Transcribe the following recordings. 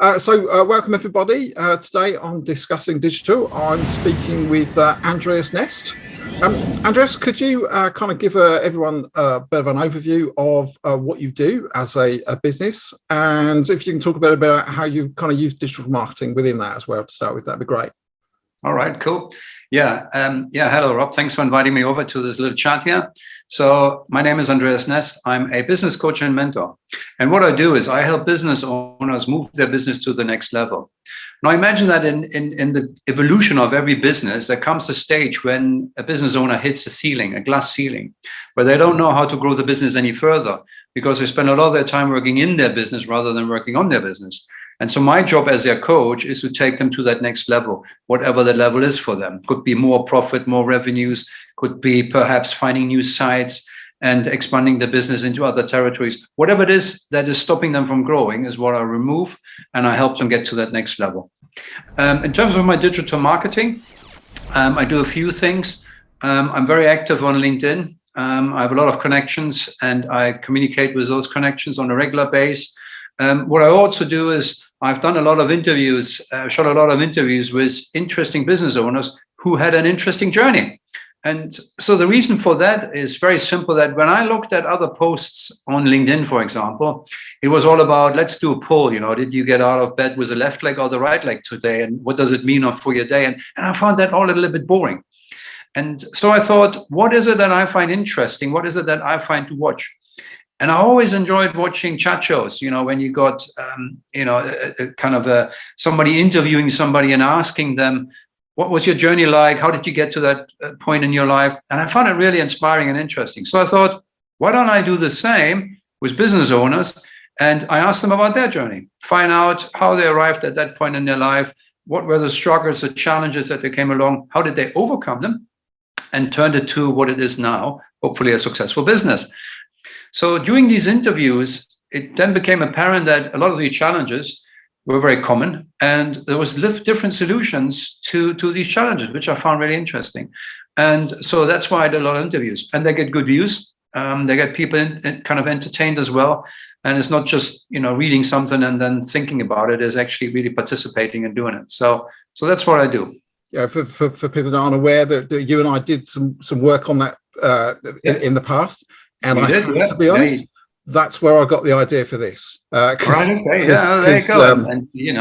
Welcome everybody. Today on Discussing Digital, I'm speaking with Andreas Nest. Andreas, could you kind of give everyone a bit of an overview of what you do as a business, and if you can talk a bit about how you kind of use digital marketing within that as well to start with, that'd be great. All right, cool. Hello, Rob. Thanks for inviting me over to this little chat here. So my name is Andreas Nest. I'm a business coach and mentor. And what I do is I help business owners move their business to the next level. Now, imagine that in the evolution of every business, there comes a stage when a business owner hits a ceiling, a glass ceiling, where they don't know how to grow the business any further because they spend a lot of their time working in their business rather than working on their business. And so my job as their coach is to take them to that next level, whatever the level is for them. Could be more profit, more revenues, could be perhaps finding new sites and expanding the business into other territories. Whatever it is that is stopping them from growing is what I remove, and I help them get to that next level. In terms of my digital marketing, I do a few things. I'm very active on LinkedIn. I have a lot of connections, and I communicate with those connections on a regular basis. What I also do is I've done a lot of interviews, shot a lot of interviews with interesting business owners who had an interesting journey. And so the reason for that is very simple, that when I looked at other posts on LinkedIn, for example, it was all about, let's do a poll, did you get out of bed with the left leg or the right leg today? And what does it mean for your day? And I found that all a little bit boring. And so I thought, what is it that I find interesting? What is it that I find to watch? And I always enjoyed watching chat shows, when you got, somebody interviewing somebody and asking them, what was your journey like? How did you get to that point in your life? And I found it really inspiring and interesting. So I thought, why don't I do the same with business owners? And I asked them about their journey, find out how they arrived at that point in their life. What were the struggles, the challenges that they came along? How did they overcome them and turned it to what it is now, hopefully a successful business? So during these interviews, it then became apparent that a lot of these challenges were very common, and there was different solutions to these challenges, which I found really interesting. And so that's why I did a lot of interviews, and they get good views. They get people kind of entertained as well. And it's not just, reading something and then thinking about it, is actually really participating and doing it. So that's what I do. Yeah, for people that aren't aware, that you and I did some work on that in the past. And to be honest, that's where I got the idea for this. Right, okay, there you go. And you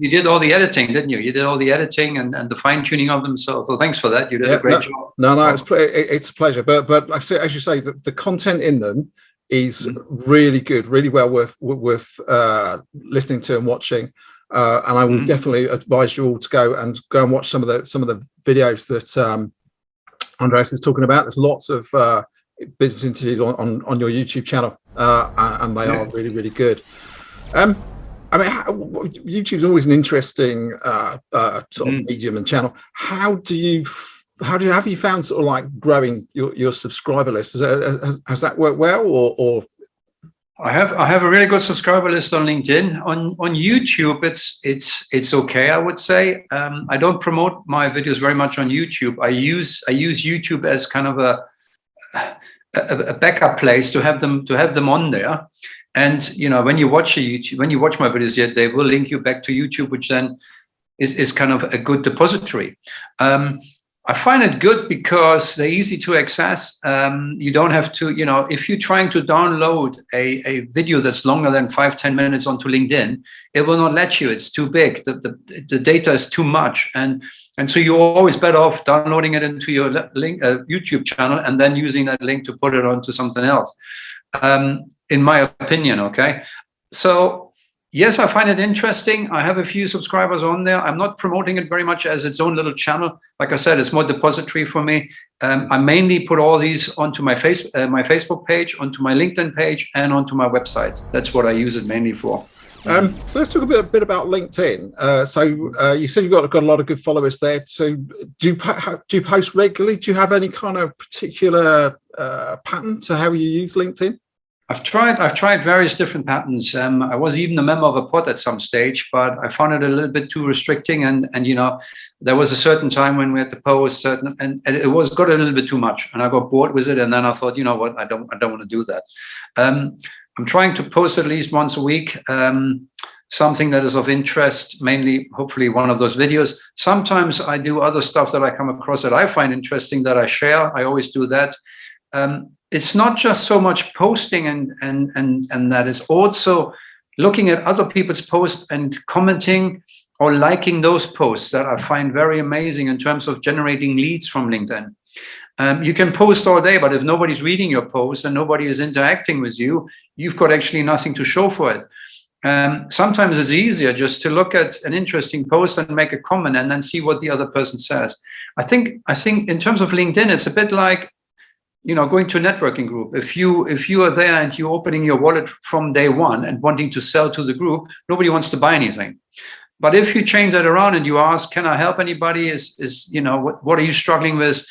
did all the editing, didn't you? You did all the editing and the fine tuning of them. So thanks for that. You did a great job. No, it's a pleasure. But like I say, as you say, the content in them is really good, really well worth listening to and watching. And I will definitely advise you all to go and watch some of the videos that Andreas is talking about. There's lots of business interviews on your YouTube channel, and they are really, really good. YouTube's always an interesting sort of medium and channel. Have you found sort of like growing your subscriber list? Has that worked well, or? I have a really good subscriber list on LinkedIn. On YouTube, it's okay, I would say. I don't promote my videos very much on YouTube. I use YouTube as kind of a backup place to have them on there. And when you watch my videos, they will link you back to YouTube, which then is kind of a good depository. I find it good because they're easy to access. You don't have to, if you're trying to download a video that's longer than 5-10 minutes onto LinkedIn, it will not let you. It's too big. The data is too much. And so you're always better off downloading it into your YouTube channel and then using that link to put it onto something else, in my opinion, okay? So yes, I find it interesting. I have a few subscribers on there. I'm not promoting it very much as its own little channel. Like I said, it's more depository for me. I mainly put all these onto my Facebook page, onto my LinkedIn page, and onto my website. That's what I use it mainly for. Let's talk a bit about LinkedIn. So you said you've got a lot of good followers there. So do you post regularly? Do you have any kind of particular pattern to how you use LinkedIn? I've tried various different patterns. I was even a member of a pod at some stage, but I found it a little bit too restricting. And there was a certain time when we had to post and it got a little bit too much, and I got bored with it. And then I thought, you know what, I don't want to do that. I'm trying to post at least once a week, something that is of interest, mainly, hopefully, one of those videos. Sometimes I do other stuff that I come across that I find interesting that I share. I always do that. It's not just so much posting and that is also looking at other people's posts and commenting or liking those posts that I find very amazing in terms of generating leads from LinkedIn. You can post all day, but if nobody's reading your post and nobody is interacting with you, you've got actually nothing to show for it. Sometimes it's easier just to look at an interesting post and make a comment and then see what the other person says. I think in terms of LinkedIn, it's a bit like, going to a networking group. If you are there and you're opening your wallet from day one and wanting to sell to the group, nobody wants to buy anything. But if you change that around and you ask, can I help anybody? What are you struggling with?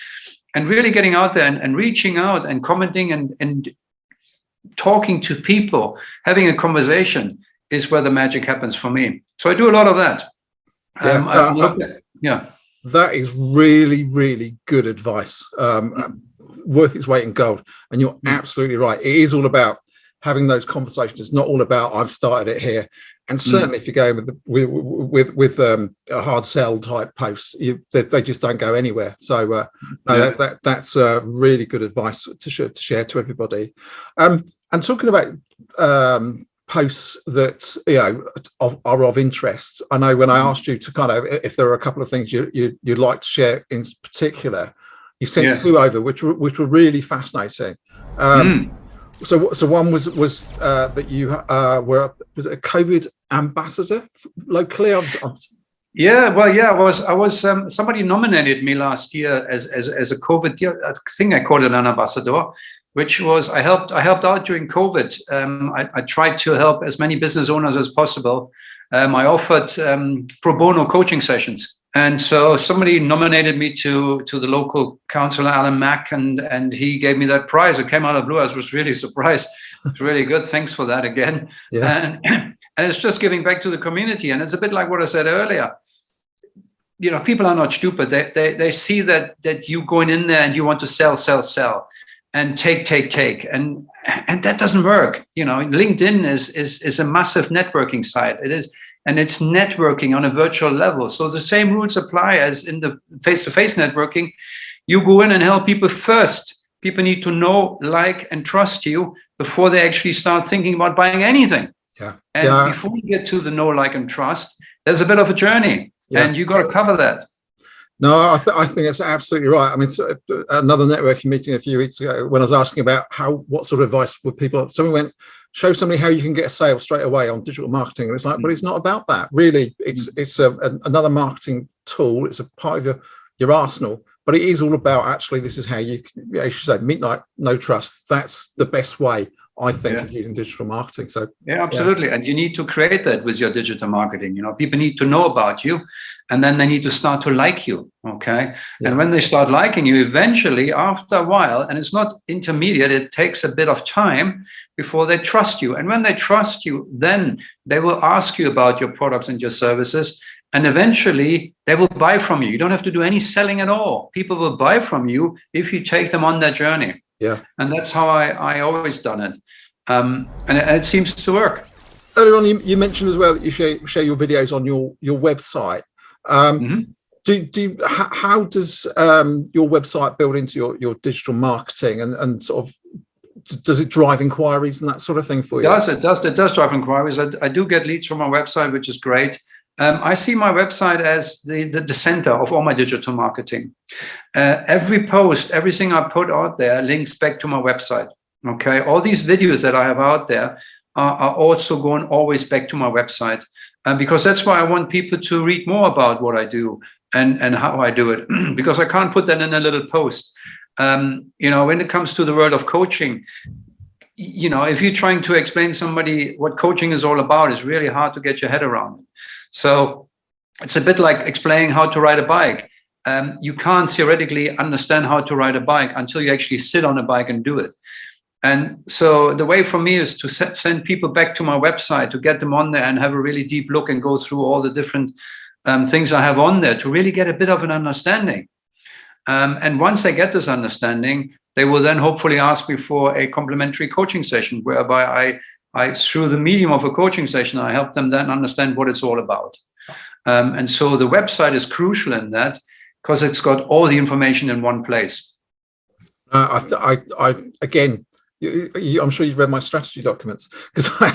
And really getting out there and reaching out and commenting and talking to people, having a conversation is where the magic happens for me. So I do a lot of that. That is really, really good advice. Worth its weight in gold. And you're absolutely right. It is all about having those conversations. It's not all about I've started it here. And certainly if you're going with a hard sell type posts, they just don't go anywhere. So that's really good advice to share to everybody. And talking about posts that are of interest, I know when I asked you to kind of, if there are a couple of things you'd like to share in particular, you sent two over, which were really fascinating. So one was that you was it a COVID ambassador locally? I was. Somebody nominated me last year as a COVID. I think I called it an ambassador, which was I helped out during COVID. I tried to help as many business owners as possible. I offered pro bono coaching sessions. And so somebody nominated me to the local councillor, Alan Mack, and he gave me that prize. It came out of the blue. I was really surprised. It's really good. Thanks for that again. Yeah. And it's just giving back to the community. And it's a bit like what I said earlier. People are not stupid. They see that you going in there and you want to sell, and take. And that doesn't work. LinkedIn is a massive networking site. It is. And it's networking on a virtual level. So the same rules apply as in the face-to-face networking. You go in and help people first. People need to know, like, and trust you before they actually start thinking about buying anything. And before you get to the know, like, and trust, there's a bit of a journey, and you got to cover that. No, I think that's absolutely right. I mean, another networking meeting a few weeks ago, when I was asking about what sort of advice would people, someone went, show somebody how you can get a sale straight away on digital marketing. And it's like, but it's not about that. Really, it's another marketing tool. It's a part of your arsenal, but it is all about actually, this is how you say, meet, like, no trust. That's the best way, I think, of using digital marketing. So absolutely. And you need to create that with your digital marketing. People need to know about you, and then they need to start to like you. Okay. And when they start liking you, eventually, after a while, and it's not intermediate, it takes a bit of time before they trust you. And when they trust you, then they will ask you about your products and your services. And eventually they will buy from you. You don't have to do any selling at all. People will buy from you if you take them on that journey. Yeah. And that's how I always done it. And it seems to work. Earlier on, you mentioned as well that you share your videos on your website. How does your website build into your digital marketing and sort of, does it drive inquiries and that sort of thing for you? It does drive inquiries. I do get leads from my website, which is great. I see my website as the center of all my digital marketing. Every post, everything I put out there links back to my website. Okay, all these videos that I have out there are also going always back to my website, because that's why I want people to read more about what I do and how I do it, because I can't put that in a little post. When it comes to the world of coaching, if you're trying to explain to somebody what coaching is all about, it's really hard to get your head around it. So it's a bit like explaining how to ride a bike. You can't theoretically understand how to ride a bike until you actually sit on a bike and do it. And so the way for me is to send people back to my website, to get them on there and have a really deep look and go through all the different things I have on there to really get a bit of an understanding. And once they get this understanding, they will then hopefully ask me for a complimentary coaching session whereby I through the medium of a coaching session, I help them then understand what it's all about. And so the website is crucial in that because it's got all the information in one place. Again, I'm sure you've read my strategy documents, because I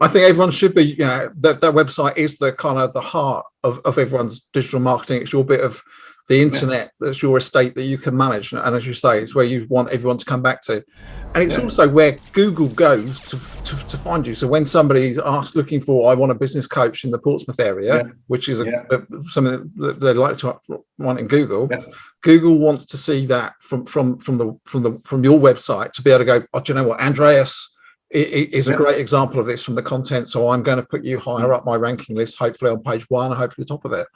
think everyone should be, that website is the kind of the heart of everyone's digital marketing. It's your bit of the internet, that's your estate that you can manage. And as you say, it's where you want everyone to come back to. And it's also where Google goes to find you. So when somebody's looking for, I want a business coach in the Portsmouth area, which is something that they like to want in Google, Google wants to see that from your website to be able to go, oh, do you know what, Andreas is a great example of this from the content. So I'm going to put you higher up my ranking list, hopefully on page 1, hopefully the top of it.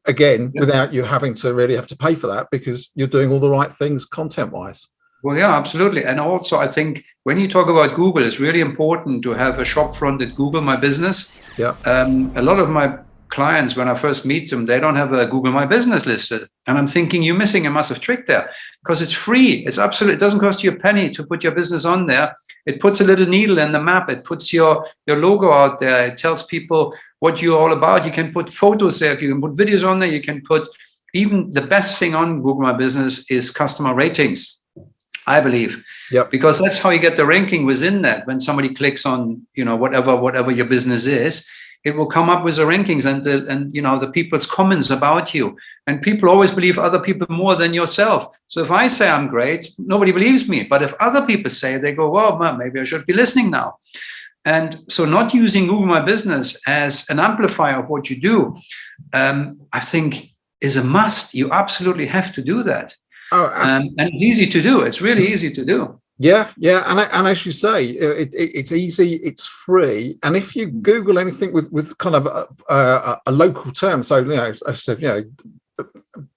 Again, without you having to really have to pay for that, because you're doing all the right things content-wise. Well, yeah, absolutely. And also, I think when you talk about Google, it's really important to have a shop front at Google My Business. Yeah. A lot of my clients, when I first meet them, they don't have a Google My Business listed. And I'm thinking, you're missing a massive trick there, because it's free. It's absolutely, it doesn't cost you a penny to put your business on there. It puts a little needle in the map. It puts your logo out there. It tells people what you're all about. You can put photos there. You can put videos on there. You can put, even the best thing on Google My Business is customer ratings, I believe. Yep. Because that's how you get the ranking within that. When somebody clicks on, whatever your business is, it will come up with the rankings and the people's comments about you. And people always believe other people more than yourself. So if I say I'm great, nobody believes me. But if other people say, they go, well, man, maybe I should be listening now. And so not using Google My Business as an amplifier of what you do, I think is a must. You absolutely have to do that. Oh, and it's easy to do. It's really easy to do. Yeah. And as you say, it's easy, it's free. And if you Google anything with kind of a local term, so, as I said,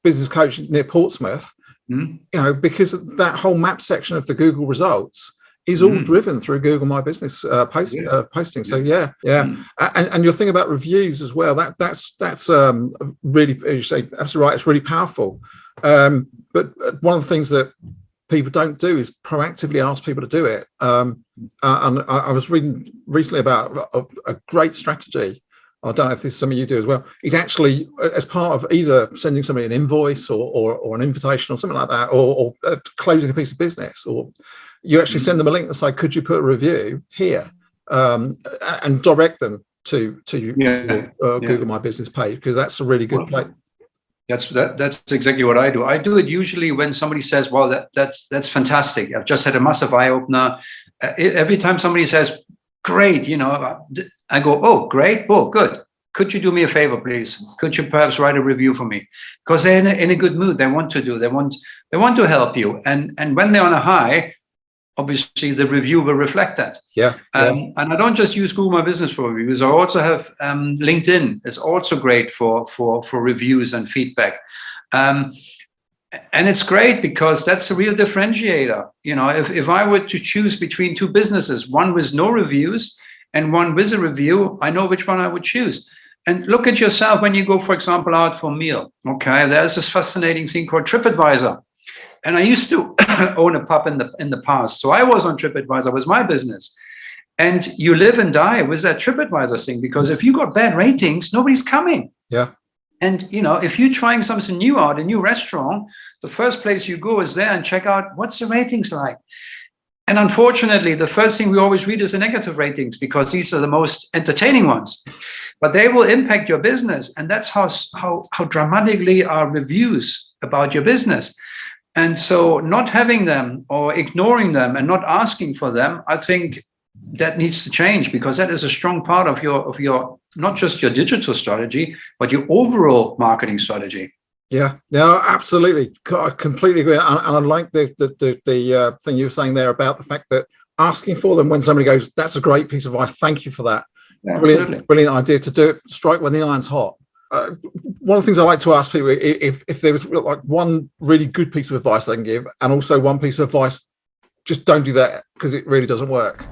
business coach near Portsmouth, because that whole map section of the Google results is all driven through Google My Business posting. So and your thing about reviews as well, that's really, as you say, absolutely right. It's really powerful. But one of the things that people don't do is proactively ask people to do it. And I was reading recently about a great strategy. I don't know if this is something you do as well. It's actually as part of either sending somebody an invoice or an invitation or something like that, or closing a piece of business, or you actually send them a link and say, could you put a review here, and direct them to Google My Business page, because that's a really good place. That's exactly what I do. I do it usually when somebody says, well, that's fantastic. I've just had a massive eye opener. Every time somebody says, great, I go, oh, great, oh, good. Could you do me a favor, please? Could you perhaps write a review for me? Because they're in a good mood. They want to help you. And when they're on a high, obviously the review will reflect that. And I don't just use Google My Business for reviews. I also have LinkedIn is also great for reviews and feedback. And it's great because that's a real differentiator. If I were to choose between two businesses, one with no reviews and one with a review, I know which one I would choose. And look at yourself when you go, for example, out for a meal. Okay, there's this fascinating thing called TripAdvisor. And I used to own a pub in the past. So I was on TripAdvisor with my business. And you live and die with that TripAdvisor thing, because if you got bad ratings, nobody's coming. Yeah. And, if you're trying something new out, a new restaurant, the first place you go is there and check out what's the ratings like. And unfortunately, the first thing we always read is the negative ratings, because these are the most entertaining ones. But they will impact your business. And that's how dramatically are reviews about your business. And so not having them or ignoring them and not asking for them, I think that needs to change, because that is a strong part of your not just your digital strategy, but your overall marketing strategy. Yeah, absolutely. I completely agree. And I like the thing you were saying there about the fact that asking for them when somebody goes, that's a great piece of advice, thank you for that. Yeah, brilliant idea to do it, strike when the iron's hot. One of the things I like to ask people, if there was like one really good piece of advice they can give, and also one piece of advice, just don't do that because it really doesn't work.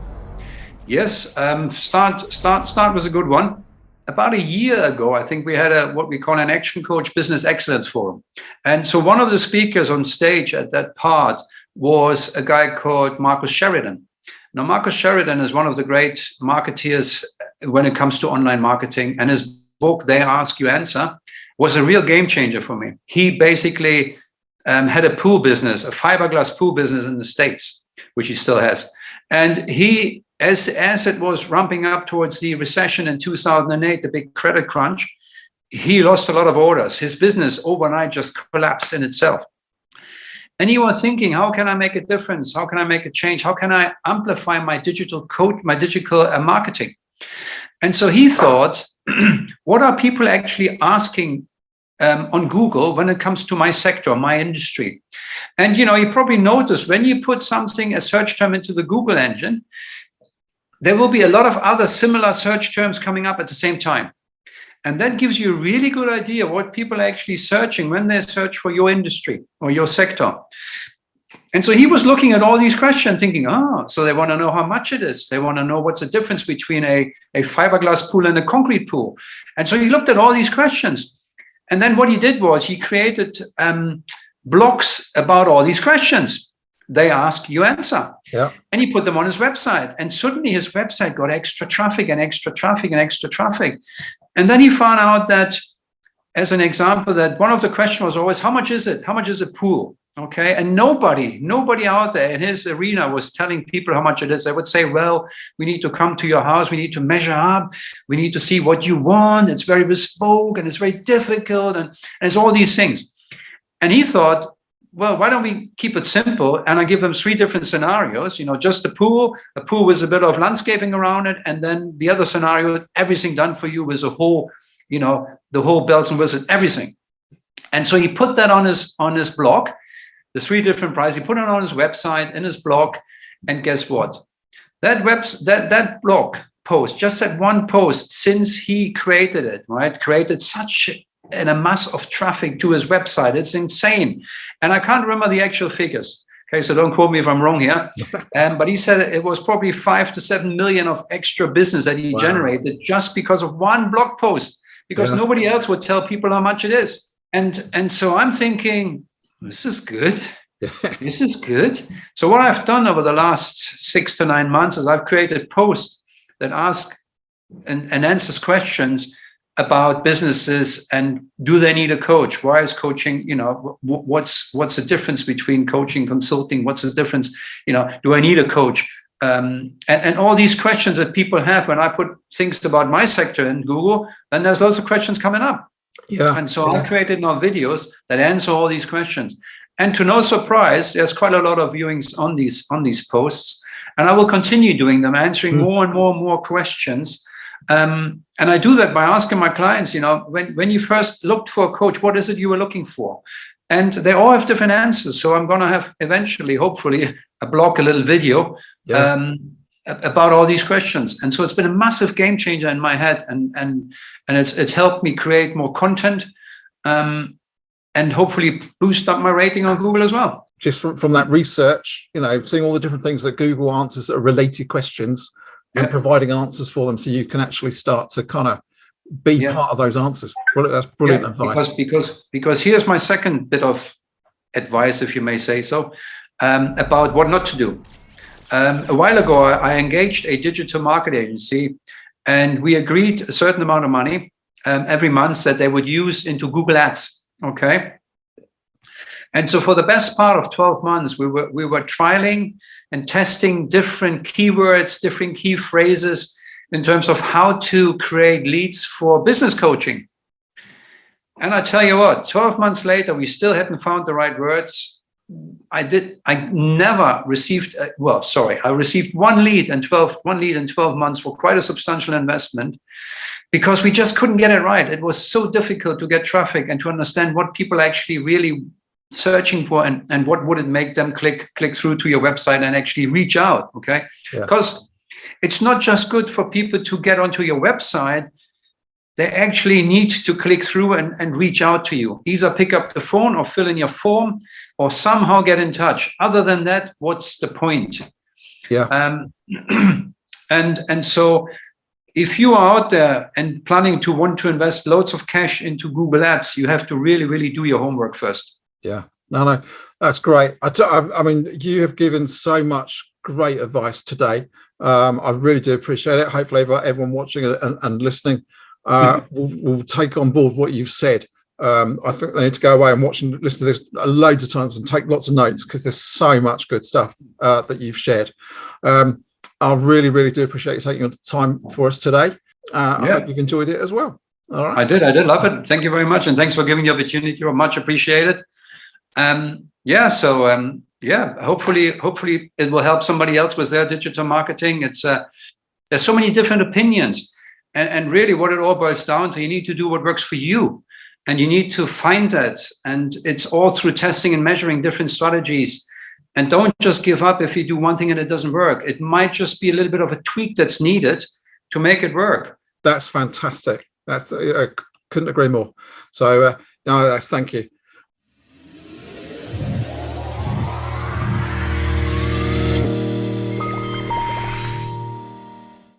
Yes, start was a good one. About a year ago, I think we had what we call an Action Coach Business Excellence Forum. And so one of the speakers on stage at that part was a guy called Sheridan. Now, Marcus Sheridan is one of the great marketeers when it comes to online marketing, and his book, They Ask, You Answer, was a real game changer for me. He basically had a pool business, a fiberglass pool business in the States, which he still has. And he, as it was ramping up towards the recession in 2008, the big credit crunch, he lost a lot of orders. His business overnight just collapsed in itself. And he was thinking, how can I make a difference? How can I make a change? How can I amplify my digital code, my digital marketing? And so he thought, what are people actually asking on Google when it comes to my sector, my industry? And, you probably noticed when you put something, a search term into the Google engine, there will be a lot of other similar search terms coming up at the same time. And that gives you a really good idea what people are actually searching when they search for your industry or your sector. And so he was looking at all these questions thinking, so they want to know how much it is. They want to know what's the difference between a fiberglass pool and a concrete pool. And so he looked at all these questions. And then what he did was he created blogs about all these questions. They ask, you answer. Yeah. And he put them on his website. And suddenly his website got extra traffic and extra traffic and extra traffic. And then he found out that, as an example, that one of the questions was always, how much is it? How much is a pool? Okay. And nobody out there in his arena was telling people how much it is. They would say, well, we need to come to your house. We need to measure up. We need to see what you want. It's very bespoke and it's very difficult. And it's all these things. And he thought, well, why don't we keep it simple? And I give them 3 different scenarios, just a pool with a bit of landscaping around it. And then the other scenario, everything done for you with a whole, the whole bells and whistles, everything. And so he put that on his blog, the 3 different prices. He put it on his website, in his blog. And guess what? That blog post, just that one post, since he created it, right, created such and a mass of traffic to his website. It's insane. And I can't remember the actual figures. Okay, so don't quote me if I'm wrong here. But he said it was probably 5 to 7 million of extra business that he generated just because of one blog post, because nobody else would tell people how much it is. And so I'm thinking, this is good. This is good. So what I've done over the last 6 to 9 months is I've created posts that ask and answers questions about businesses and do they need a coach? Why is coaching, what's the difference between coaching, consulting? What's the difference? Do I need a coach? And all these questions that people have when I put things about my sector in Google, then there's lots of questions coming up. Yeah. And so I created now videos that answer all these questions. And to no surprise, there's quite a lot of viewings on these posts. And I will continue doing them, answering more and more questions. And I do that by asking my clients, when you first looked for a coach, what is it you were looking for? And they all have different answers. So I'm going to have eventually, hopefully, a little video about all these questions. And so it's been a massive game changer in my head. And it's helped me create more content and hopefully boost up my rating on Google as well. Just from that research, seeing all the different things that Google answers that are related questions. And providing answers for them so you can actually start to kind of be part of those answers. That's brilliant advice. Because here's my second bit of advice, if you may say so, about what not to do. A while ago, I engaged a digital marketing agency, and we agreed a certain amount of money every month that they would use into Google Ads. Okay. And so for the best part of 12 months, we were trialing and testing different keywords, different key phrases in terms of how to create leads for business coaching. And I tell you what, 12 months later, we still hadn't found the right words. I never received, I received one lead in 12 months for quite a substantial investment because we just couldn't get it right. It was so difficult to get traffic and to understand what people actually really searching for and what would it make them click through to your website and actually reach out. Okay. Because it's not just good for people to get onto your website. They actually need to click through and reach out to you. Either pick up the phone or fill in your form or somehow get in touch. Other than that, what's the point? And so if you are out there and planning to want to invest loads of cash into Google Ads, you have to really, really do your homework first. Yeah, no, that's great. I mean, you have given so much great advice today. I really do appreciate it. Hopefully everyone watching and listening will take on board what you've said. I think they need to go away and watch and listen to this loads of times and take lots of notes, because there's so much good stuff that you've shared. I really, really do appreciate you taking the time for us today. I hope you've enjoyed it as well. All right. I did love it. Thank you very much. And thanks for giving the opportunity. Much appreciated. Hopefully it will help somebody else with their digital marketing. There's so many different opinions, and really what it all boils down to, you need to do what works for you, and you need to find that. And it's all through testing and measuring different strategies. And don't just give up if you do one thing and it doesn't work. It might just be a little bit of a tweak that's needed to make it work. That's fantastic. I couldn't agree more. So, thank you.